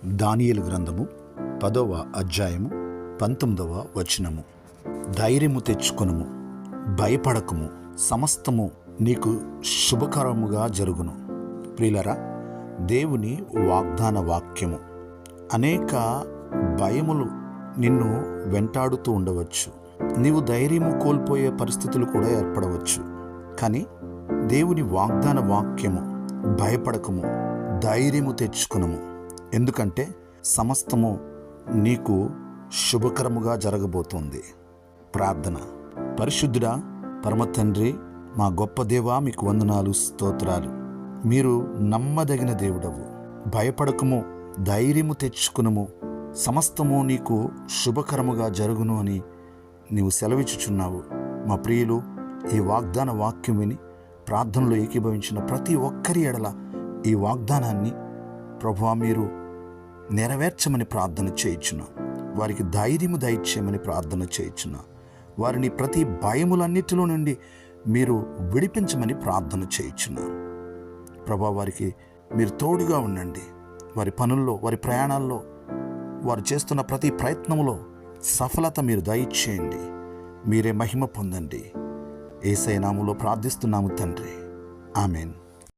దానియేలు గ్రంథము 10వ అధ్యాయము 19వ వచనము. ధైర్యము తెచ్చుకొనుము, భయపడకము, సమస్తము నీకు శుభకరముగా జరుగును. ప్రియులరా, దేవుని వాగ్దాన వాక్యము. అనేక భయములు నిన్ను వెంటాడుతూ ఉండవచ్చు. నీవు ధైర్యము కోల్పోయే పరిస్థితులు కూడా ఏర్పడవచ్చు. కానీ దేవుని వాగ్దాన వాక్యము, భయపడకము, ధైర్యము తెచ్చుకునము, ఎందుకంటే సమస్తము నీకు శుభకరముగా జరగబోతోంది. ప్రార్థన. పరిశుద్ధుడా, పరమ తండ్రి, మా గొప్ప దేవా, మీకు వందనాలు, స్తోత్రాలు. మీరు నమ్మదగిన దేవుడవు. భయపడకము, ధైర్యము తెచ్చుకునము, సమస్తము నీకు శుభకరముగా జరుగును అని నీవు సెలవిచ్చుచున్నావు. మా ప్రియులు ఈ వాగ్దాన వాక్యం విని ప్రార్థనలో ఏకీభవించిన ప్రతి ఒక్కరి ఎడల ఈ వాగ్దానాన్ని ప్రభువా మీరు నెరవేర్చమని ప్రార్థన చేయుచున్నా. వారికి ధైర్యము దయచేయమని ప్రార్థన చేయుచున్నా. వారిని ప్రతి భయములన్నిటిలో నుండి మీరు విడిపించమని ప్రార్థన చేయుచున్నా. ప్రభువా, వారికి మీరు తోడుగా ఉండండి. వారి పనుల్లో, వారి ప్రయాణాల్లో, వారు చేస్తున్న ప్రతి ప్రయత్నంలో సఫలత మీరు దయచేయండి. మీరే మహిమ పొందండి. యేసయ్య నామములో ప్రార్థిస్తున్నాము తండ్రి. ఆమేన్.